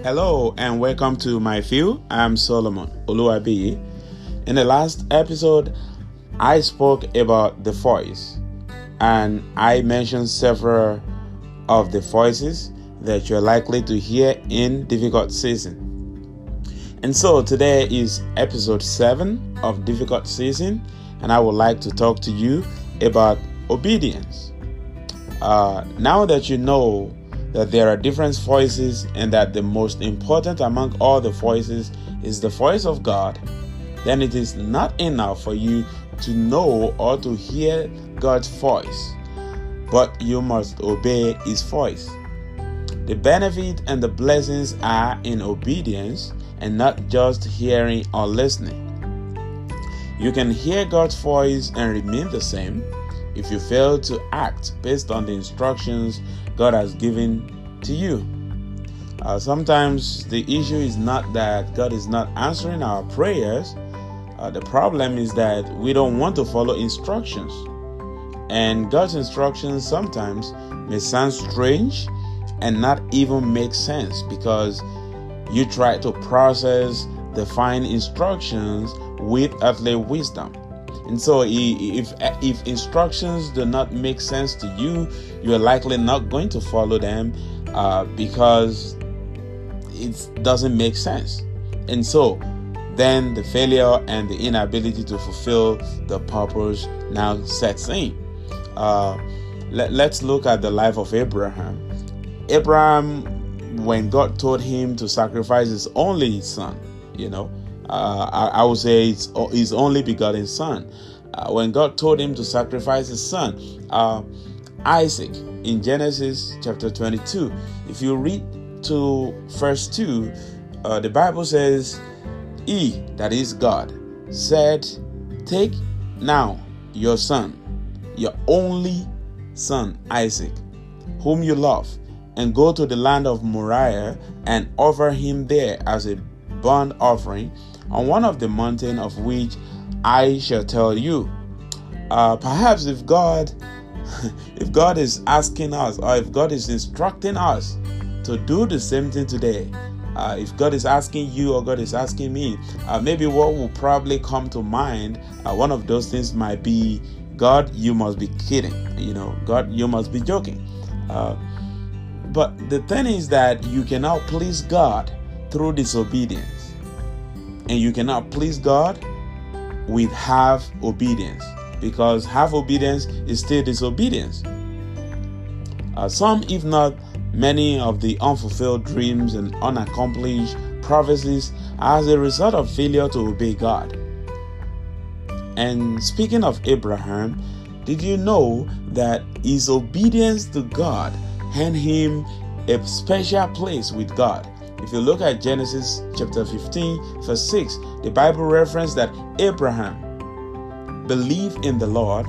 Hello and welcome to my view. I'm Solomon Oluwabiyi. In the last episode, I spoke about the voice and I mentioned several of the voices that you're likely to hear in difficult season. And so today is episode 7 of difficult season, and I would like to talk to you about obedience. Now that you know that there are different voices and that the most important among all the voices is the voice of God, then it is not enough for you to know or to hear God's voice, but you must obey His voice. The benefit and the blessings are in obedience and not just hearing or listening. You can hear God's voice and remain the same if you fail to act based on the instructions God has given to you. Sometimes the issue is not that God is not answering our prayers. The problem is that we don't want to follow instructions. And God's instructions sometimes may sound strange and not even make sense because you try to process the fine instructions with earthly wisdom. And so if instructions do not make sense to you, you're likely not going to follow them because it doesn't make sense. And so then the failure and the inability to fulfill the purpose now sets in. Let's look at the life of Abraham. Abraham, when God told him to sacrifice his only son, I would say it's his only begotten son. When God told him to sacrifice his son, Isaac, in Genesis chapter 22, if you read to verse 2, the Bible says, He, that is God, said, "Take now your son, your only son, Isaac, whom you love, and go to the land of Moriah and offer him there as a burnt offering on one of the mountains of which I shall tell you." Perhaps if God is asking us, or if God is instructing us to do the same thing today, if God is asking you or God is asking me, maybe what will probably come to mind, one of those things might be, God, you must be kidding. God, you must be joking. But the thing is that you cannot please God through disobedience. And you cannot please God with half obedience, because half obedience is still disobedience. Some, if not many, of the unfulfilled dreams and unaccomplished prophecies are as a result of failure to obey God. And speaking of Abraham, did you know that his obedience to God earned him a special place with God? If you look at Genesis chapter 15, verse 6, the Bible references that Abraham believed in the Lord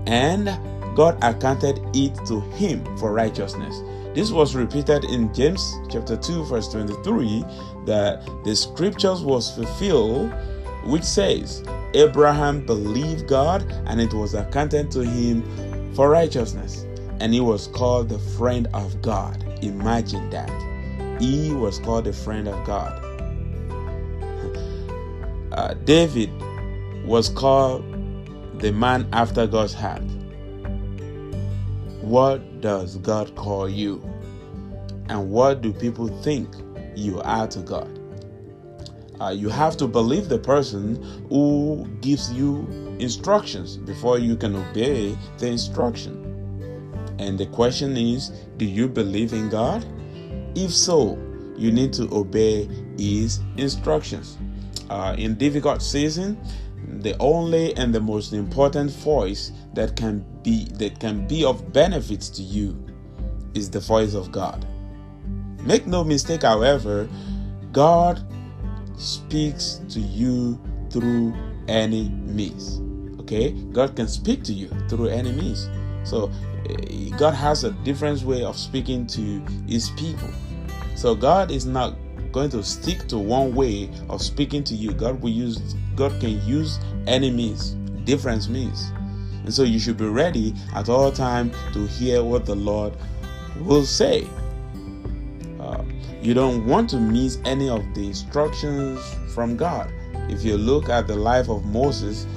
and God accounted it to him for righteousness. This was repeated in James chapter 2, verse 23, that the scriptures was fulfilled, which says, Abraham believed God and it was accounted to him for righteousness. And he was called the friend of God. Imagine that. He was called a friend of God. David was called the man after God's heart. What does God call you? And what do people think you are to God? You have to believe the person who gives you instructions before you can obey the instruction. And the question is, do you believe in God? If so, you need to obey His instructions. In difficult season, the only and the most important voice that can be of benefits to you is the voice of God. Make no mistake, however, God speaks to you through any means. Okay? God can speak to you through any means. So God has a different way of speaking to His people. So God is not going to stick to one way of speaking to you. God can use any means, different means. And so you should be ready at all times to hear what the Lord will say. You don't want to miss any of the instructions from God. If you look at the life of Moses,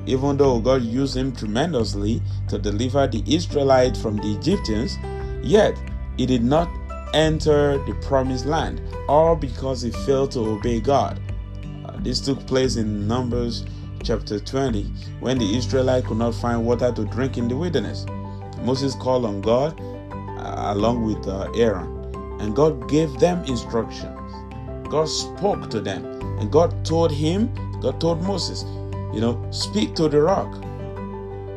even though God used him tremendously to deliver the Israelites from the Egyptians, yet he did not enter the promised land, all because he failed to obey God. This took place in Numbers chapter 20, when the Israelites could not find water to drink in the wilderness. Moses called on God along with Aaron, and God gave them instructions. God spoke to them, and God told Moses, speak to the rock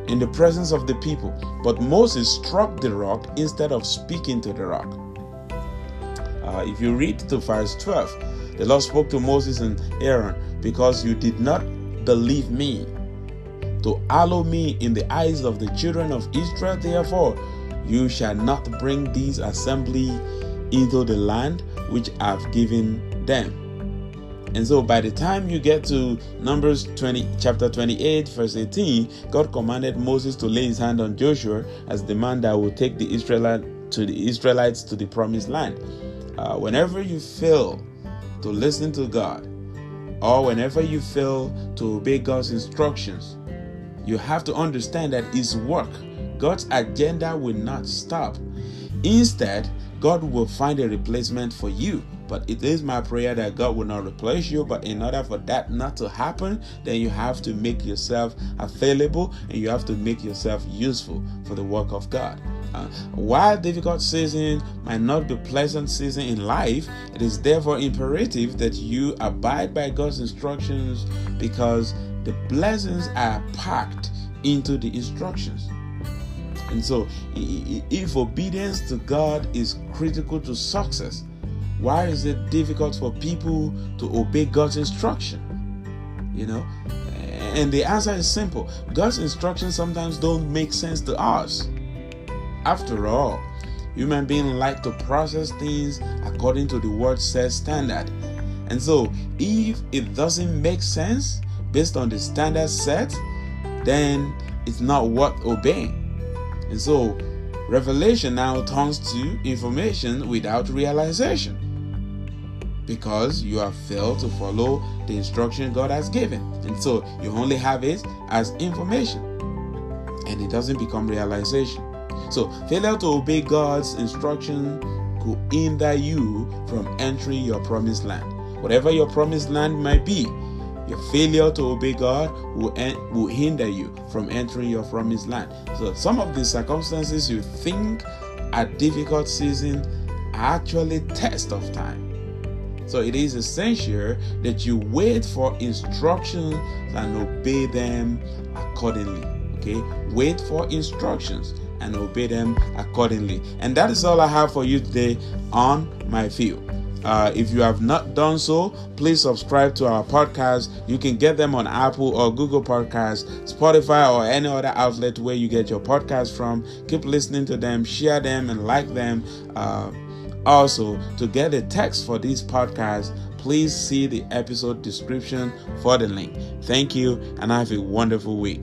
in the presence of the people. But Moses struck the rock instead of speaking to the rock. If you read to verse 12, the Lord spoke to Moses and Aaron, because you did not believe me to hallow me in the eyes of the children of Israel, therefore you shall not bring these assembly into the land which I've given them. And so by the time you get to Numbers chapter 28, verse 18, God commanded Moses to lay his hand on Joshua as the man that will take the Israelites to the promised land. Whenever you fail to listen to God, or whenever you fail to obey God's instructions, you have to understand that his work, God's agenda, will not stop. Instead, God will find a replacement for you. But it is my prayer that God will not replace you. But in order for that not to happen, then you have to make yourself available, and you have to make yourself useful for the work of God. While difficult season might not be pleasant season in life, it is therefore imperative that you abide by God's instructions, because the blessings are packed into the instructions. And so if obedience to God is critical to success, why is it difficult for people to obey God's instruction? And the answer is simple. God's instructions sometimes don't make sense to us. After all, human beings like to process things according to the word says standard. And so if it doesn't make sense based on the standard set, then it's not worth obeying. And so revelation now turns to information without realization, because you have failed to follow the instruction God has given. And so you only have it as information, and it doesn't become realization. So failure to obey God's instruction could hinder you from entering your promised land. Whatever your promised land might be, your failure to obey God will hinder you from entering your promised land. So some of the circumstances you think are difficult season are actually test of time. So it is essential that you wait for instructions and obey them accordingly. Okay? Wait for instructions and obey them accordingly. And that is all I have for you today on My Field. If you have not done so, please subscribe to our podcast. You can get them on Apple or Google Podcasts, Spotify, or any other outlet where you get your podcast from. Keep listening to them, share them, and like them. Also, to get the text for this podcast, please see the episode description for the link. Thank you, and have a wonderful week.